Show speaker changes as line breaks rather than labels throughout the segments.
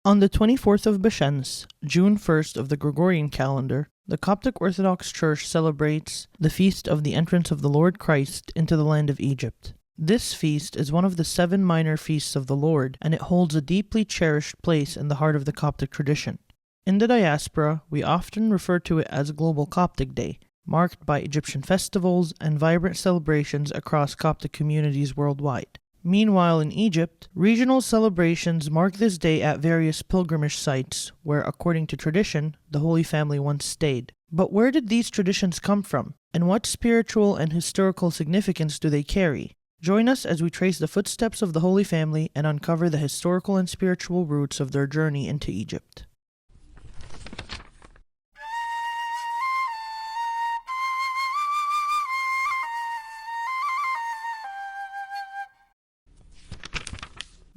On the 24th of Pashons, June 1st of the Gregorian calendar, the Coptic Orthodox Church celebrates the feast of the entrance of the Lord Christ into the land of Egypt. This feast is one of the 7 minor feasts of the Lord, and it holds a deeply cherished place in the heart of the Coptic tradition. In the diaspora, we often refer to it as Global Coptic Day, marked by Egyptian festivals and vibrant celebrations across Coptic communities worldwide. Meanwhile, in Egypt, regional celebrations mark this day at various pilgrimage sites where, according to tradition, the Holy Family once stayed. But where did these traditions come from, and what spiritual and historical significance do they carry? Join us as we trace the footsteps of the Holy Family and uncover the historical and spiritual roots of their journey into Egypt.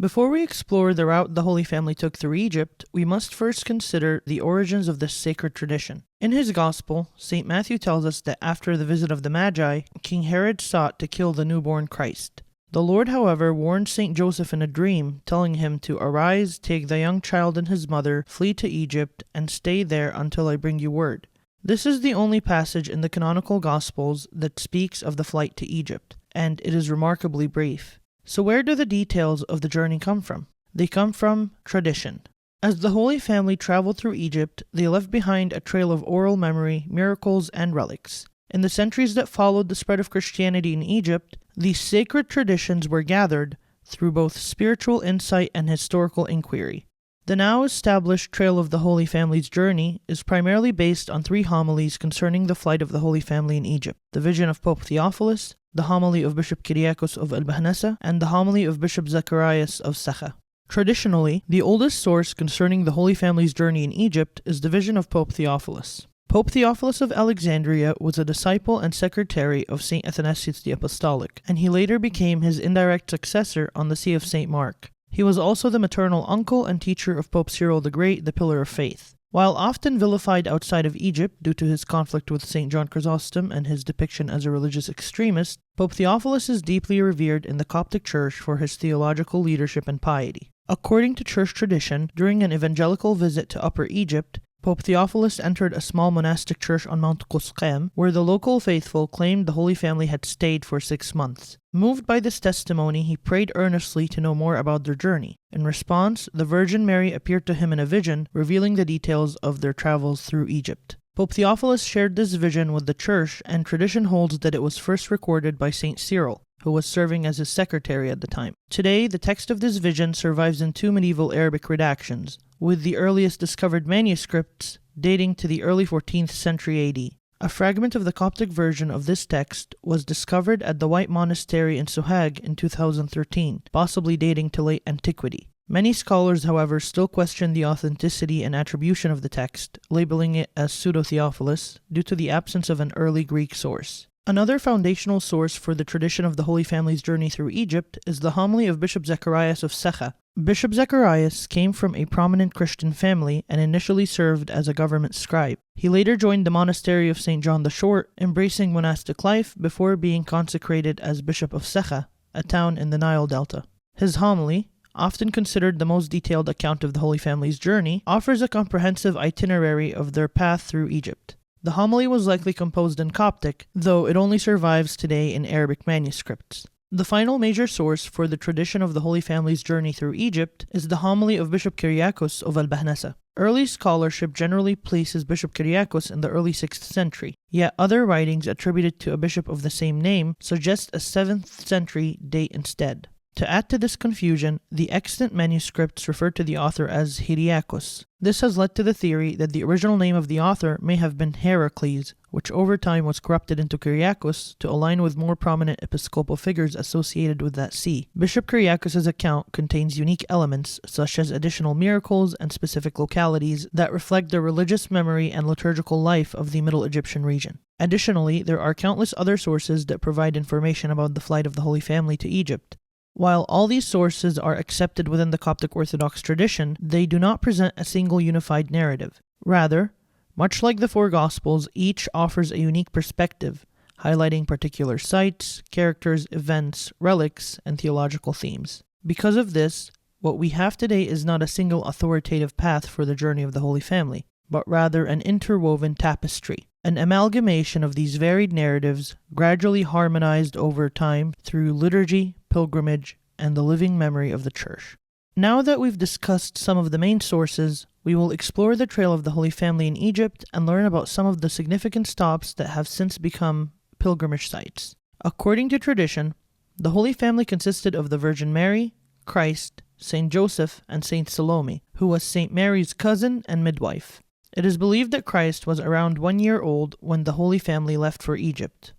Before we explore the route the Holy Family took through Egypt, we must first consider the origins of this sacred tradition. In his Gospel, St. Matthew tells us that after the visit of the Magi, King Herod sought to kill the newborn Christ. The Lord, however, warned St. Joseph in a dream, telling him to arise, take the young child and his mother, flee to Egypt, and stay there until I bring you word. This is the only passage in the canonical Gospels that speaks of the flight to Egypt, and it is remarkably brief. So where do the details of the journey come from? They come from tradition. As the Holy Family traveled through Egypt, they left behind a trail of oral memory, miracles, and relics. In the centuries that followed the spread of Christianity in Egypt, these sacred traditions were gathered through both spiritual insight and historical inquiry. The now established trail of the Holy Family's journey is primarily based on 3 homilies concerning the flight of the Holy Family in Egypt: the vision of Pope Theophlius, the homily of Bishop Kyriakus of Al-Bahnasa, and the homily of Bishop Zacharias of Sakha. Traditionally, the oldest source concerning the Holy Family's journey in Egypt is the vision of Pope Theophilus. Pope Theophilus of Alexandria was a disciple and secretary of St. Athanasius the Apostolic, and he later became his indirect successor on the see of St. Mark. He was also the maternal uncle and teacher of Pope Cyril the Great, the Pillar of Faith. While often vilified outside of Egypt due to his conflict with St. John Chrysostom and his depiction as a religious extremist, Pope Theophilus is deeply revered in the Coptic Church for his theological leadership and piety. According to church tradition, during an evangelical visit to Upper Egypt, Pope Theophilus entered a small monastic church on Mount Qusqam, where the local faithful claimed the Holy Family had stayed for 6 months. Moved by this testimony, he prayed earnestly to know more about their journey. In response, the Virgin Mary appeared to him in a vision, revealing the details of their travels through Egypt. Pope Theophilus shared this vision with the Church, and tradition holds that it was first recorded by St. Cyril, who was serving as his secretary at the time. Today, the text of this vision survives in 2 medieval Arabic redactions, with the earliest discovered manuscripts dating to the early 14th century AD. A fragment of the Coptic version of this text was discovered at the White Monastery in Sohag in 2013, possibly dating to late antiquity. Many scholars, however, still question the authenticity and attribution of the text, labeling it as Pseudo-Theophilus due to the absence of an early Greek source. Another foundational source for the tradition of the Holy Family's journey through Egypt is the homily of Bishop Zacharias of Sakha. Bishop Zacharias came from a prominent Christian family and initially served as a government scribe. He later joined the monastery of St. John the Short, embracing monastic life before being consecrated as Bishop of Sakha, a town in the Nile Delta. His homily, often considered the most detailed account of the Holy Family's journey, offers a comprehensive itinerary of their path through Egypt. The homily was likely composed in Coptic, though it only survives today in Arabic manuscripts. The final major source for the tradition of the Holy Family's journey through Egypt is the homily of Bishop Kyriakus of Al-Bahnasa. Early scholarship generally places Bishop Kyriakus in the early 6th century, yet other writings attributed to a bishop of the same name suggest a 7th century date instead. To add to this confusion, the extant manuscripts refer to the author as Kyriakus. This has led to the theory that the original name of the author may have been Heracles, which over time was corrupted into Kyriakus to align with more prominent episcopal figures associated with that see. Bishop Kyriakus' account contains unique elements, such as additional miracles and specific localities that reflect the religious memory and liturgical life of the Middle Egyptian region. Additionally, there are countless other sources that provide information about the flight of the Holy Family to Egypt. While all these sources are accepted within the Coptic Orthodox tradition, they do not present a single unified narrative. Rather, much like the 4 Gospels, each offers a unique perspective, highlighting particular sites, characters, events, relics, and theological themes. Because of this, What we have today is not a single authoritative path for the journey of the Holy Family, but rather an interwoven tapestry, an amalgamation of these varied narratives gradually harmonized over time through liturgy, pilgrimage, and the living memory of the Church. Now that we've discussed some of the main sources, we will explore the trail of the Holy Family in Egypt and learn about some of the significant stops that have since become pilgrimage sites. According to tradition, the Holy Family consisted of the Virgin Mary, Christ, Saint Joseph, and Saint Salome, who was Saint Mary's cousin and midwife. It is believed that Christ was around 1 year old when the Holy Family left for Egypt.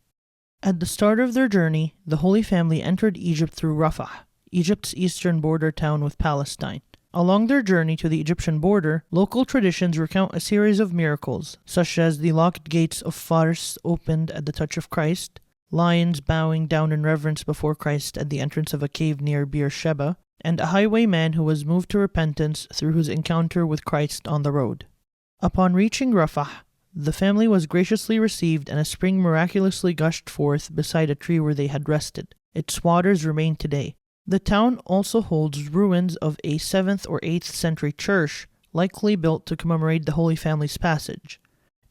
At the start of their journey, the Holy Family entered Egypt through Rafah, Egypt's eastern border town with Palestine. Along their journey to the Egyptian border, local traditions recount a series of miracles, such as the locked gates of Fars opened at the touch of Christ, lions bowing down in reverence before Christ at the entrance of a cave near Beersheba, and a highwayman who was moved to repentance through his encounter with Christ on the road. Upon reaching Rafah, the family was graciously received and a spring miraculously gushed forth beside a tree where they had rested. Its waters remain today. The town also holds ruins of a 7th or 8th century church, likely built to commemorate the Holy Family's passage.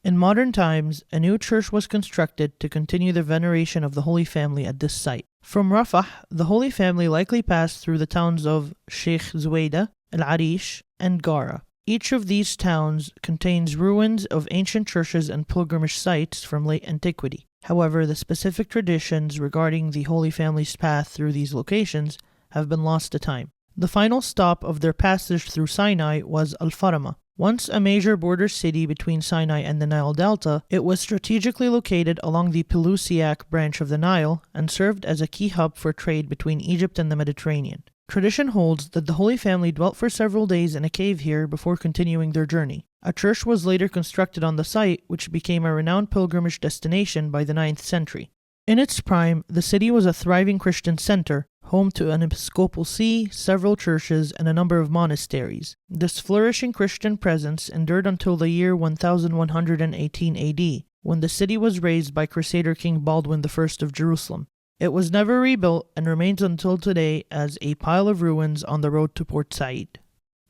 In modern times, a new church was constructed to continue the veneration of the Holy Family at this site. From Rafah, the Holy Family likely passed through the towns of Sheikh Zuwayda, Al-Arish, and Gara. Each of these towns contains ruins of ancient churches and pilgrimage sites from late antiquity. However, the specific traditions regarding the Holy Family's path through these locations have been lost to time. The final stop of their passage through Sinai was Al-Farama. Once a major border city between Sinai and the Nile Delta, it was strategically located along the Pelusiac branch of the Nile and served as a key hub for trade between Egypt and the Mediterranean. Tradition holds that the Holy Family dwelt for several days in a cave here before continuing their journey. A church was later constructed on the site, which became a renowned pilgrimage destination by the 9th century. In its prime, the city was a thriving Christian center, home to an episcopal see, several churches, and a number of monasteries. This flourishing Christian presence endured until the year 1118 AD, when the city was razed by Crusader King Baldwin I of Jerusalem. It was never rebuilt and remains until today as a pile of ruins on the road to Port Said.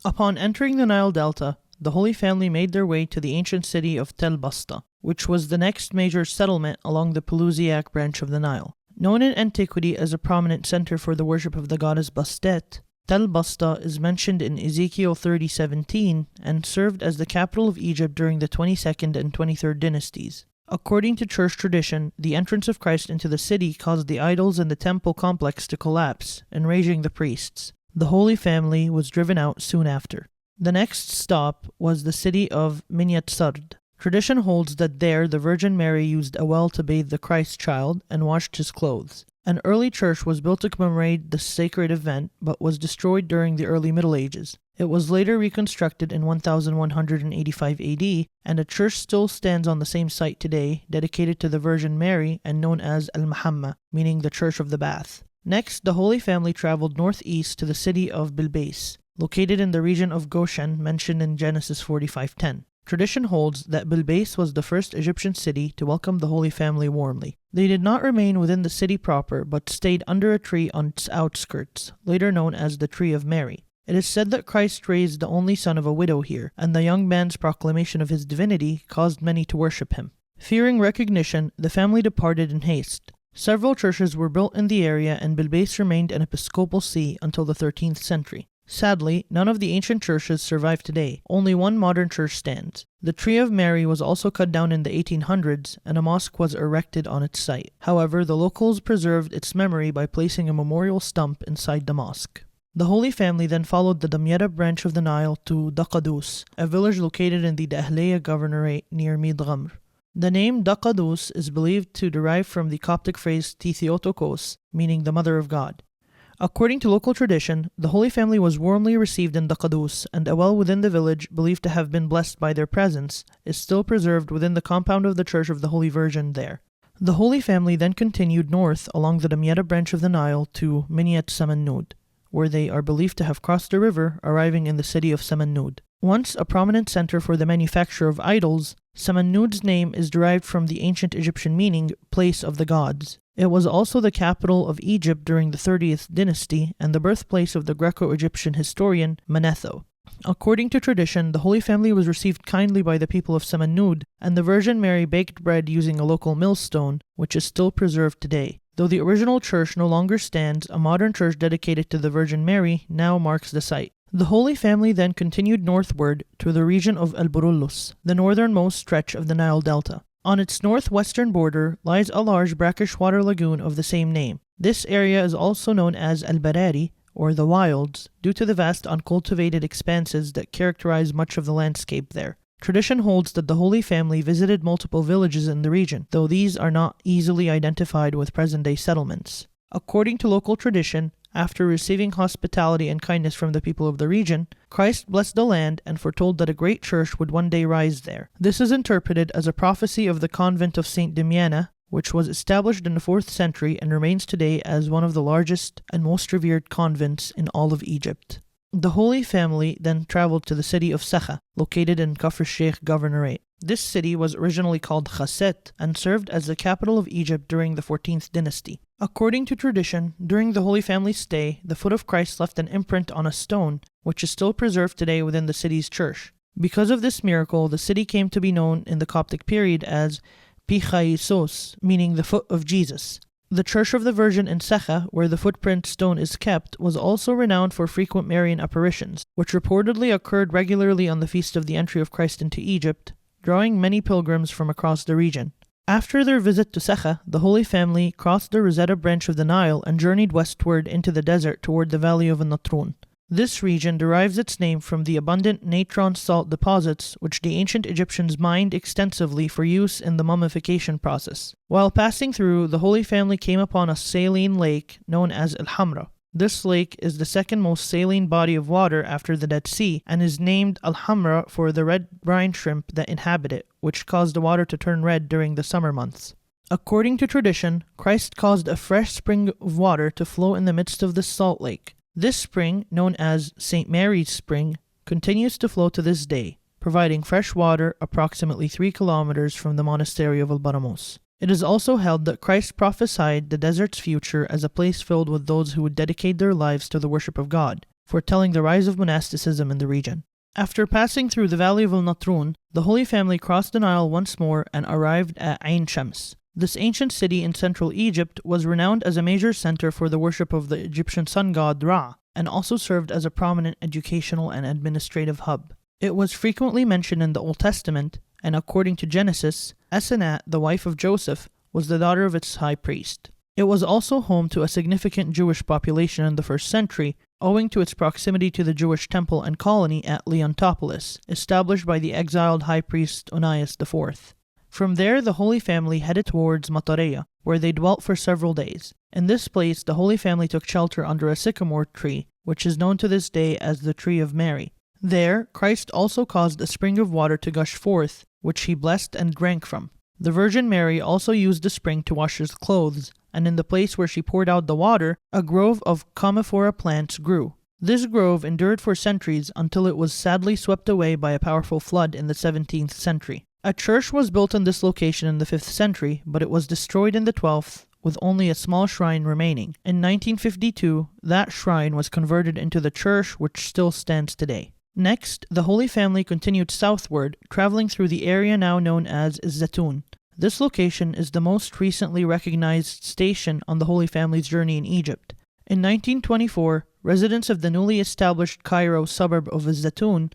Upon entering the Nile Delta, the Holy Family made their way to the ancient city of Tel Basta, which was the next major settlement along the Pelusiac branch of the Nile. Known in antiquity as a prominent center for the worship of the goddess Bastet, Tel Basta is mentioned in Ezekiel 30:17 and served as the capital of Egypt during the 22nd and 23rd dynasties. According to church tradition, the entrance of Christ into the city caused the idols in the temple complex to collapse, enraging the priests. The Holy Family was driven out soon after. The next stop was the city of Minyatsard. Tradition holds that there the Virgin Mary used a well to bathe the Christ child and washed his clothes. An early church was built to commemorate the sacred event, but was destroyed during the early Middle Ages. It was later reconstructed in 1185 AD, and a church still stands on the same site today, dedicated to the Virgin Mary and known as Al-Muhamma, meaning the Church of the Bath. Next, the Holy Family traveled northeast to the city of Bilbeis, located in the region of Goshen mentioned in Genesis 45:10. Tradition holds that Bilbeis was the first Egyptian city to welcome the Holy Family warmly. They did not remain within the city proper, but stayed under a tree on its outskirts, later known as the Tree of Mary. It is said that Christ raised the only son of a widow here, and the young man's proclamation of his divinity caused many to worship him. Fearing recognition, the family departed in haste. Several churches were built in the area, and Bilbeis remained an episcopal see until the 13th century. Sadly, none of the ancient churches survive today. Only one modern church stands. The Tree of Mary was also cut down in the 1800s, and a mosque was erected on its site. However, the locals preserved its memory by placing a memorial stump inside the mosque. The Holy Family then followed the Damietta branch of the Nile to Daqadus, a village located in the Dahliya governorate near Midghamr. The name Daqadus is believed to derive from the Coptic phrase Theotokos, meaning the Mother of God. According to local tradition, the Holy Family was warmly received in Daqadus, and a well within the village, believed to have been blessed by their presence, is still preserved within the compound of the Church of the Holy Virgin there. The Holy Family then continued north along the Damietta branch of the Nile to Minyat Sammanoud, where they are believed to have crossed the river, arriving in the city of Sammanoud. Once a prominent center for the manufacture of idols, Sammanoud's name is derived from the ancient Egyptian meaning, place of the gods. It was also the capital of Egypt during the 30th dynasty and the birthplace of the Greco-Egyptian historian Manetho. According to tradition, the Holy Family was received kindly by the people of Sammanoud, and the Virgin Mary baked bread using a local millstone, which is still preserved today. Though the original church no longer stands, a modern church dedicated to the Virgin Mary now marks the site. The Holy Family then continued northward to the region of Al-Burullus, the northernmost stretch of the Nile Delta. On its northwestern border lies a large brackish water lagoon of the same name. This area is also known as Al-Barari, or the Wilds, due to the vast uncultivated expanses that characterize much of the landscape there. Tradition holds that the Holy Family visited multiple villages in the region, though these are not easily identified with present-day settlements. According to local tradition, after receiving hospitality and kindness from the people of the region, Christ blessed the land and foretold that a great church would one day rise there. This is interpreted as a prophecy of the convent of St. Damiana, which was established in the 4th century and remains today as one of the largest and most revered convents in all of Egypt. The Holy Family then traveled to the city of Sakha, located in Kafr Sheikh Governorate. This city was originally called Khasset and served as the capital of Egypt during the 14th dynasty. According to tradition, during the Holy Family's stay, the foot of Christ left an imprint on a stone, which is still preserved today within the city's church. Because of this miracle, the city came to be known in the Coptic period as Pichaisos, meaning the foot of Jesus. The Church of the Virgin in Sakha, where the footprint stone is kept, was also renowned for frequent Marian apparitions, which reportedly occurred regularly on the feast of the entry of Christ into Egypt, drawing many pilgrims from across the region. After their visit to Sakha, the Holy Family crossed the Rosetta branch of the Nile and journeyed westward into the desert toward the valley of El-Natrun. This region derives its name from the abundant natron salt deposits which the ancient Egyptians mined extensively for use in the mummification process. While passing through, the Holy Family came upon a saline lake known as Al-Hamra. This lake is the second most saline body of water after the Dead Sea and is named Al-Hamra for the red brine shrimp that inhabit it, which cause the water to turn red during the summer months. According to tradition, Christ caused a fresh spring of water to flow in the midst of this salt lake. This spring, known as St. Mary's Spring, continues to flow to this day, providing fresh water approximately 3 kilometers from the monastery of Al-Baramos. It is also held that Christ prophesied the desert's future as a place filled with those who would dedicate their lives to the worship of God, foretelling the rise of monasticism in the region. After passing through the valley of El-Natrun, the Holy Family crossed the Nile once more and arrived at Ain Shams. This ancient city in central Egypt was renowned as a major center for the worship of the Egyptian sun god Ra, and also served as a prominent educational and administrative hub. It was frequently mentioned in the Old Testament, and according to Genesis, Asenat, the wife of Joseph, was the daughter of its high priest. It was also home to a significant Jewish population in the 1st century, owing to its proximity to the Jewish temple and colony at Leontopolis, established by the exiled high priest Onias IV. From there, the Holy Family headed towards Matariya, where they dwelt for several days. In this place, the Holy Family took shelter under a sycamore tree, which is known to this day as the Tree of Mary. There, Christ also caused a spring of water to gush forth, which he blessed and drank from. The Virgin Mary also used the spring to wash his clothes, and in the place where she poured out the water, a grove of commemorates plants grew. This grove endured for centuries until it was sadly swept away by a powerful flood in the 17th century. A church was built in this location in the 5th century, but it was destroyed in the 12th, with only a small shrine remaining. In 1952, that shrine was converted into the church which still stands today. Next, the Holy Family continued southward, traveling through the area now known as El-Zaitoun. This location is the most recently recognized station on the Holy Family's journey in Egypt. In 1924, residents of the newly established Cairo suburb of El-Zaitoun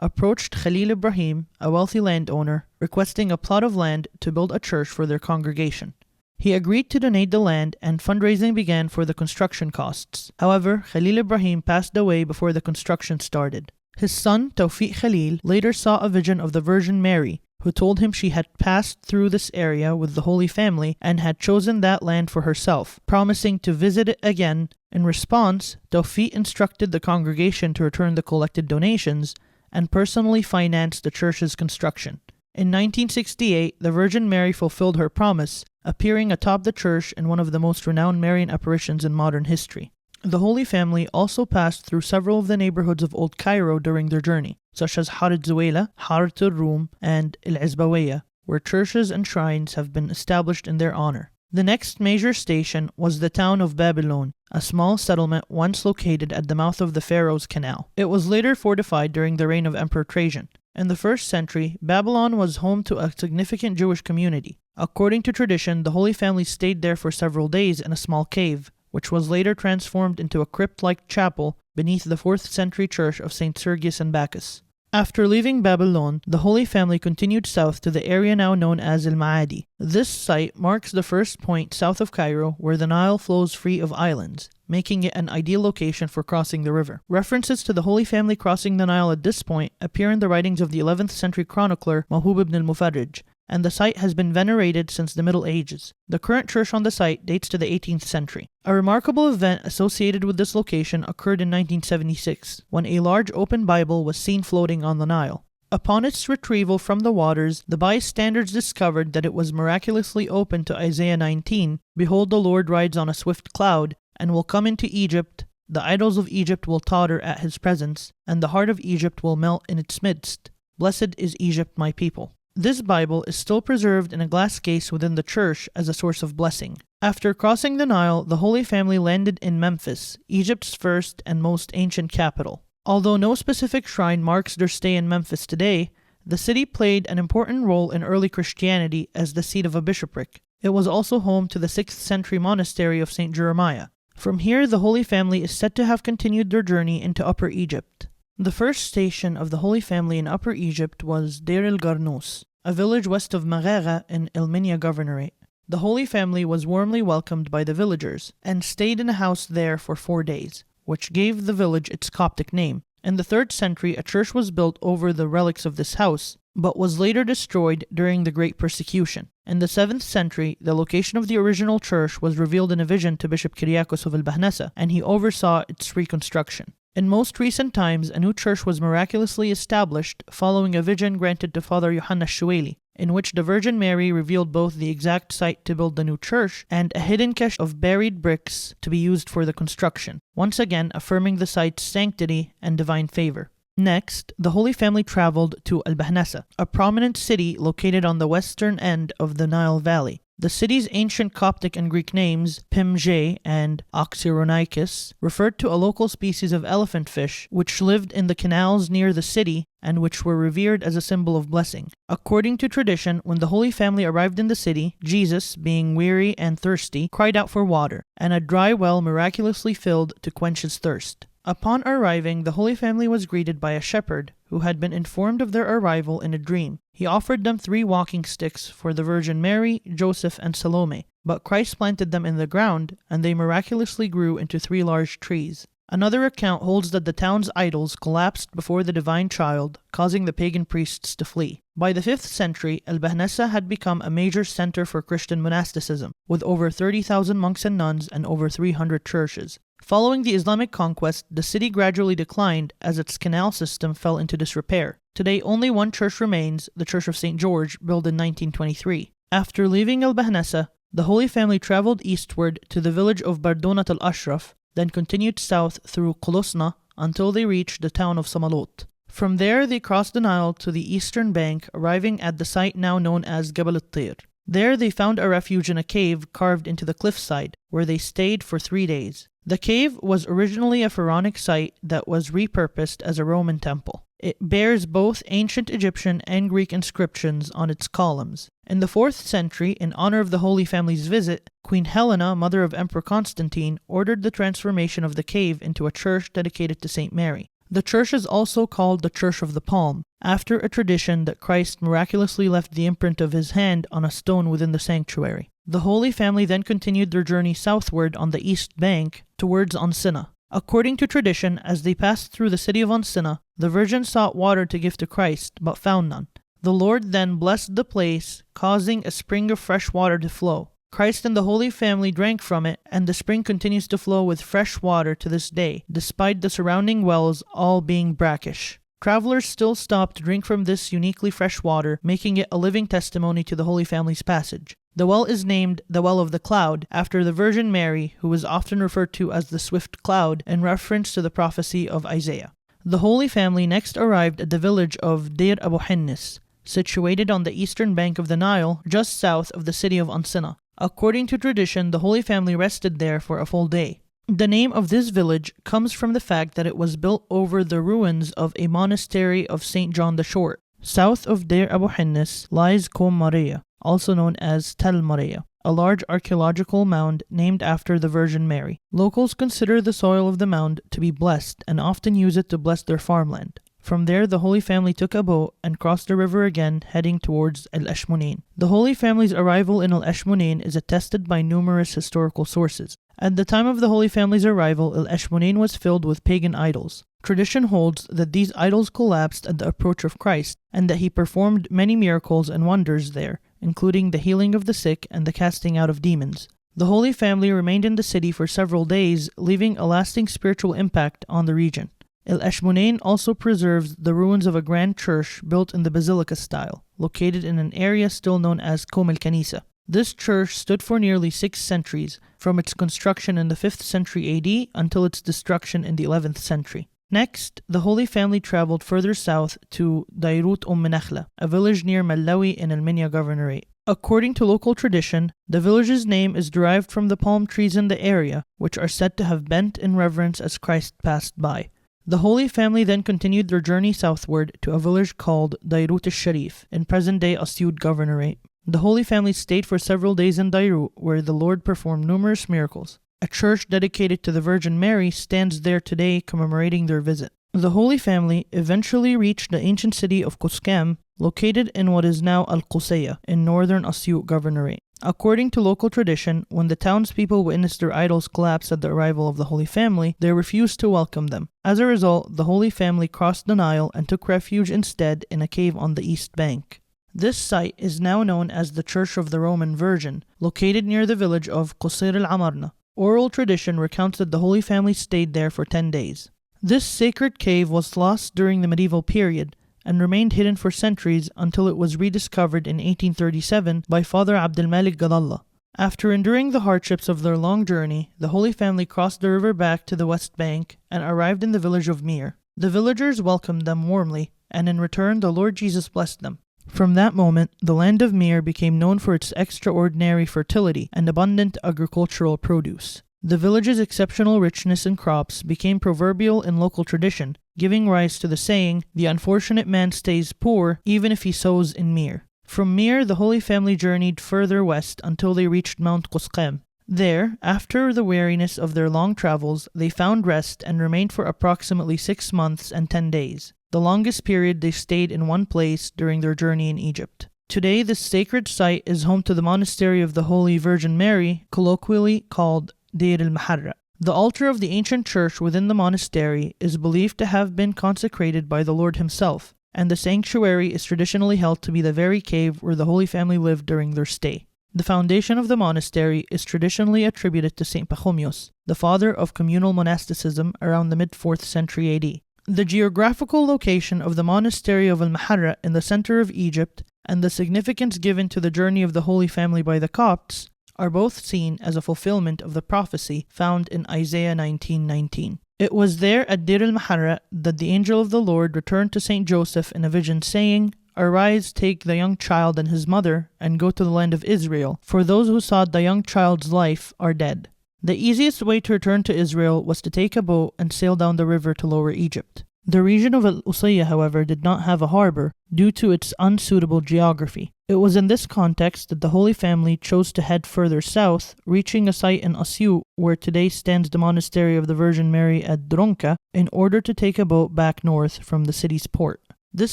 approached Khalil Ibrahim, a wealthy landowner, requesting a plot of land to build a church for their congregation. He agreed to donate the land, and fundraising began for the construction costs. However, Khalil Ibrahim passed away before the construction started. His son, Tawfiq Khalil, later saw a vision of the Virgin Mary, who told him she had passed through this area with the Holy Family and had chosen that land for herself, promising to visit it again. In response, Tawfiq instructed the congregation to return the collected donations and personally financed the church's construction. In 1968, the Virgin Mary fulfilled her promise, appearing atop the church in one of the most renowned Marian apparitions in modern history. The Holy Family also passed through several of the neighborhoods of Old Cairo during their journey, such as Harid Zuwaila, Harat al-Rum, and El-Azbawiyya, where churches and shrines have been established in their honor. The next major station was the town of Babylon, a small settlement once located at the mouth of the Pharaoh's Canal. It was later fortified during the reign of Emperor Trajan. In the 1st century, Babylon was home to a significant Jewish community. According to tradition, the Holy Family stayed there for several days in a small cave, which was later transformed into a crypt-like chapel beneath the 4th century church of St. Sergius and Bacchus. After leaving Babylon, the Holy Family continued south to the area now known as El-Maadi. This site marks the first point south of Cairo where the Nile flows free of islands, making it an ideal location for crossing the river. References to the Holy Family crossing the Nile at this point appear in the writings of the 11th century chronicler Mahub ibn al-Mufarrij, and the site has been venerated since the Middle Ages. The current church on the site dates to the 18th century. A remarkable event associated with this location occurred in 1976, when a large open Bible was seen floating on the Nile. Upon its retrieval from the waters, the bystanders discovered that it was miraculously open to Isaiah 19, "Behold, the Lord rides on a swift cloud, and will come into Egypt. The idols of Egypt will totter at his presence, and the heart of Egypt will melt in its midst. Blessed is Egypt, my people." This Bible is still preserved in a glass case within the church as a source of blessing. After crossing the Nile, the Holy Family landed in Memphis, Egypt's first and most ancient capital. Although no specific shrine marks their stay in Memphis today, the city played an important role in early Christianity as the seat of a bishopric. It was also home to the 6th century monastery of St. Jeremiah. From here, the Holy Family is said to have continued their journey into Upper Egypt. The first station of the Holy Family in Upper Egypt was Deir El-Garnos, a village west of Maghera in El-Minya Governorate. The Holy Family was warmly welcomed by the villagers and stayed in a house there for 4 days, which gave the village its Coptic name. In the 3rd century, a church was built over the relics of this house, but was later destroyed during the Great Persecution. In the 7th century, the location of the original church was revealed in a vision to Bishop Kyriakus of Al-Bahnasa, and he oversaw its reconstruction. In most recent times, a new church was miraculously established following a vision granted to Father Yohanna Shueli, in which the Virgin Mary revealed both the exact site to build the new church and a hidden cache of buried bricks to be used for the construction, once again affirming the site's sanctity and divine favor. Next, the Holy Family traveled to Al-Bahnasa, a prominent city located on the western end of the Nile Valley. The city's ancient Coptic and Greek names, Pimje and Oxyrhynchus, referred to a local species of elephant fish which lived in the canals near the city and which were revered as a symbol of blessing. According to tradition, when the Holy Family arrived in the city, Jesus, being weary and thirsty, cried out for water, and a dry well miraculously filled to quench his thirst. Upon arriving, the Holy Family was greeted by a shepherd who had been informed of their arrival in a dream. He offered them 3 walking sticks for the Virgin Mary, Joseph, and Salome, but Christ planted them in the ground, and they miraculously grew into 3 large trees. Another account holds that the town's idols collapsed before the divine child, causing the pagan priests to flee. By the 5th century, Al-Bahnasa had become a major center for Christian monasticism, with over 30,000 monks and nuns and over 300 churches. Following the Islamic conquest, the city gradually declined as its canal system fell into disrepair. Today, only one church remains, the Church of St. George, built in 1923. After leaving Al-Bahnasa, the Holy Family traveled eastward to the village of Bardonat al-Ashraf, then continued south through Qulosna until they reached the town of Sammanoud. From there, they crossed the Nile to the eastern bank, arriving at the site now known as Jabal al-Tir. There, they found a refuge in a cave carved into the cliffside, where they stayed for 3 days. The cave was originally a pharaonic site that was repurposed as a Roman temple. It bears both ancient Egyptian and Greek inscriptions on its columns. In the 4th century, in honor of the Holy Family's visit, Queen Helena, mother of Emperor Constantine, ordered the transformation of the cave into a church dedicated to St. Mary. The church is also called the Church of the Palm, after a tradition that Christ miraculously left the imprint of his hand on a stone within the sanctuary. The Holy Family then continued their journey southward on the east bank towards Ansina. According to tradition, as they passed through the city of Ansina, the Virgin sought water to give to Christ, but found none. The Lord then blessed the place, causing a spring of fresh water to flow. Christ and the Holy Family drank from it, and the spring continues to flow with fresh water to this day, despite the surrounding wells all being brackish. Travelers still stop to drink from this uniquely fresh water, making it a living testimony to the Holy Family's passage. The well is named the Well of the Cloud, after the Virgin Mary, who is often referred to as the Swift Cloud, in reference to the prophecy of Isaiah. The Holy Family next arrived at the village of Deir Abu Hinnis, situated on the eastern bank of the Nile, just south of the city of Ansina. According to tradition, the Holy Family rested there for a full day. The name of this village comes from the fact that it was built over the ruins of a monastery of St. John the Short. South of Deir Abu Hinnis lies Matariya, also known as Tel Mariya, a large archaeological mound named after the Virgin Mary. Locals consider the soil of the mound to be blessed and often use it to bless their farmland. From there, the Holy Family took a boat and crossed the river again, heading towards El-Ashmunein. The Holy Family's arrival in El-Ashmunein is attested by numerous historical sources. At the time of the Holy Family's arrival, El-Ashmunein was filled with pagan idols. Tradition holds that these idols collapsed at the approach of Christ, and that he performed many miracles and wonders there, including the healing of the sick and the casting out of demons. The Holy Family remained in the city for several days, leaving a lasting spiritual impact on the region. El-Ashmunein also preserves the ruins of a grand church built in the basilica style, located in an area still known as El-Kanisa. This church stood for nearly 6 centuries, from its construction in the 5th century AD until its destruction in the 11th century. Next, the Holy Family traveled further south to Dairut Nakhla, a village near Mallawi in Al-Minya Governorate. According to local tradition, the village's name is derived from the palm trees in the area, which are said to have bent in reverence as Christ passed by. The Holy Family then continued their journey southward to a village called Dairut al-Sharif in present-day Asyut Governorate. The Holy Family stayed for several days in Dairut, where the Lord performed numerous miracles. A church dedicated to the Virgin Mary stands there today commemorating their visit. The Holy Family eventually reached the ancient city of Qusqam, located in what is now Al-Qusiya in northern Asyut Governorate. According to local tradition, when the townspeople witnessed their idols collapse at the arrival of the Holy Family, they refused to welcome them. As a result, the Holy Family crossed the Nile and took refuge instead in a cave on the east bank. This site is now known as the Church of the Roman Virgin, located near the village of Qusir al-Amarna. Oral tradition recounts that the Holy Family stayed there for 10 days. This sacred cave was lost during the medieval period and remained hidden for centuries until it was rediscovered in 1837 by Father Abdelmalik Gadallah. After enduring the hardships of their long journey, the Holy Family crossed the river back to the west bank and arrived in the village of Mir. The villagers welcomed them warmly, and in return the Lord Jesus blessed them. From that moment, the land of Mir became known for its extraordinary fertility and abundant agricultural produce. The village's exceptional richness in crops became proverbial in local tradition, giving rise to the saying, "The unfortunate man stays poor even if he sows in Mir." From Mir, the Holy Family journeyed further west until they reached Mount Qusqam. There, after the weariness of their long travels, they found rest and remained for approximately 6 months and 10 days, the longest period they stayed in one place during their journey in Egypt. Today, this sacred site is home to the monastery of the Holy Virgin Mary, colloquially called Deir al-Muharraq. The altar of the ancient church within the monastery is believed to have been consecrated by the Lord himself, and the sanctuary is traditionally held to be the very cave where the Holy Family lived during their stay. The foundation of the monastery is traditionally attributed to St. Pachomius, the father of communal monasticism around the mid-4th century AD. The geographical location of the monastery of Al-Muharraq in the center of Egypt and the significance given to the journey of the Holy Family by the Copts are both seen as a fulfillment of the prophecy found in Isaiah 19:19. It was there at Deir al-Muharraq that the angel of the Lord returned to St. Joseph in a vision saying, "Arise, take the young child and his mother, and go to the land of Israel, for those who sought the young child's life are dead." The easiest way to return to Israel was to take a boat and sail down the river to Lower Egypt. The region of Al-Qusiya, however, did not have a harbor due to its unsuitable geography. It was in this context that the Holy Family chose to head further south, reaching a site in Asyut where today stands the monastery of the Virgin Mary at Dronka, in order to take a boat back north from the city's port. This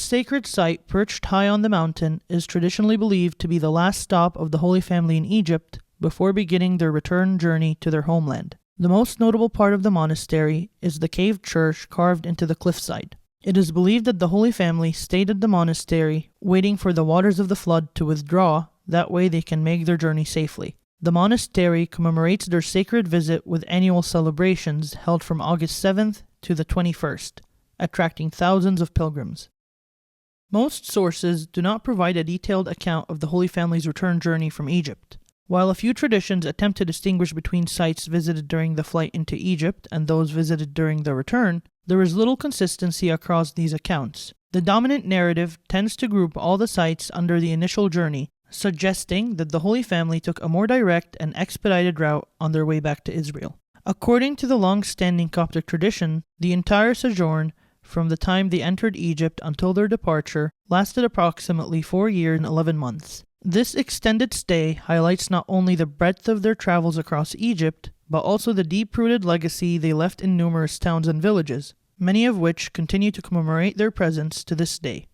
sacred site, perched high on the mountain, is traditionally believed to be the last stop of the Holy Family in Egypt before beginning their return journey to their homeland. The most notable part of the monastery is the cave church carved into the cliffside. It is believed that the Holy Family stayed at the monastery, waiting for the waters of the flood to withdraw, that way they can make their journey safely. The monastery commemorates their sacred visit with annual celebrations held from August 7th to the 21st, attracting thousands of pilgrims. Most sources do not provide a detailed account of the Holy Family's return journey from Egypt. While a few traditions attempt to distinguish between sites visited during the flight into Egypt and those visited during the return, there is little consistency across these accounts. The dominant narrative tends to group all the sites under the initial journey, suggesting that the Holy Family took a more direct and expedited route on their way back to Israel. According to the long-standing Coptic tradition, the entire sojourn, from the time they entered Egypt until their departure, lasted approximately 4 years and 11 months. This extended stay highlights not only the breadth of their travels across Egypt, but also the deep-rooted legacy they left in numerous towns and villages, many of which continue to commemorate their presence to this day.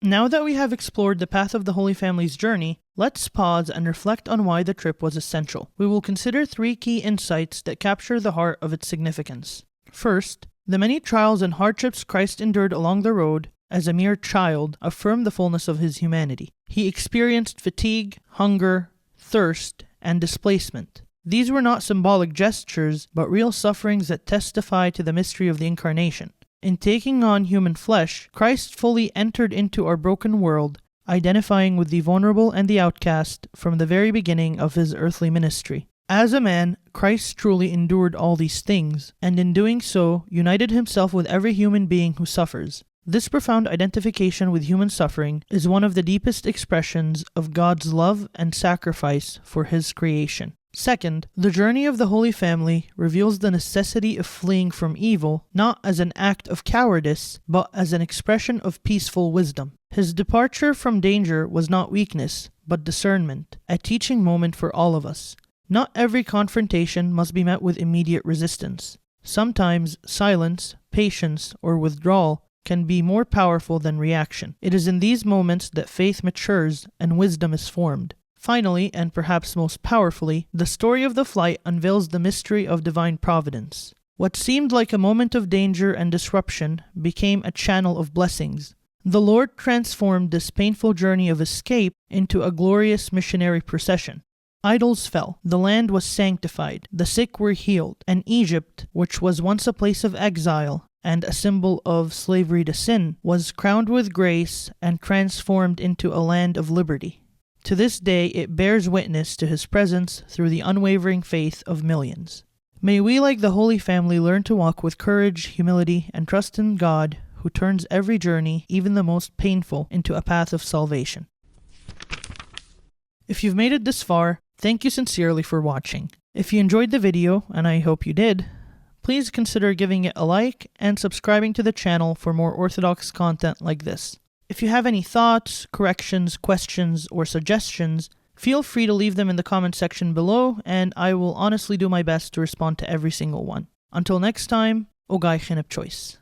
Now that we have explored the path of the Holy Family's journey, let's pause and reflect on why the trip was essential. We will consider 3 key insights that capture the heart of its significance. First, the many trials and hardships Christ endured along the road as a mere child affirm the fullness of his humanity. He experienced fatigue, hunger, thirst, and displacement. These were not symbolic gestures, but real sufferings that testify to the mystery of the Incarnation. In taking on human flesh, Christ fully entered into our broken world, identifying with the vulnerable and the outcast from the very beginning of his earthly ministry. As a man, Christ truly endured all these things, and in doing so, united himself with every human being who suffers. This profound identification with human suffering is one of the deepest expressions of God's love and sacrifice for his creation. Second, the journey of the Holy Family reveals the necessity of fleeing from evil, not as an act of cowardice, but as an expression of peaceful wisdom. His departure from danger was not weakness, but discernment, a teaching moment for all of us. Not every confrontation must be met with immediate resistance. Sometimes silence, patience, or withdrawal can be more powerful than reaction. It is in these moments that faith matures and wisdom is formed. Finally, and perhaps most powerfully, the story of the flight unveils the mystery of divine providence. What seemed like a moment of danger and disruption became a channel of blessings. The Lord transformed this painful journey of escape into a glorious missionary procession. Idols fell, the land was sanctified, the sick were healed, and Egypt, which was once a place of exile and a symbol of slavery to sin, was crowned with grace and transformed into a land of liberty. To this day, it bears witness to his presence through the unwavering faith of millions. May we, like the Holy Family, learn to walk with courage, humility, and trust in God, who turns every journey, even the most painful, into a path of salvation. If you've made it this far, thank you sincerely for watching. If you enjoyed the video, and I hope you did, please consider giving it a like and subscribing to the channel for more Orthodox content like this. If you have any thoughts, corrections, questions, or suggestions, feel free to leave them in the comment section below, and I will honestly do my best to respond to every single one. Until next time, Ogay Chinep Choice.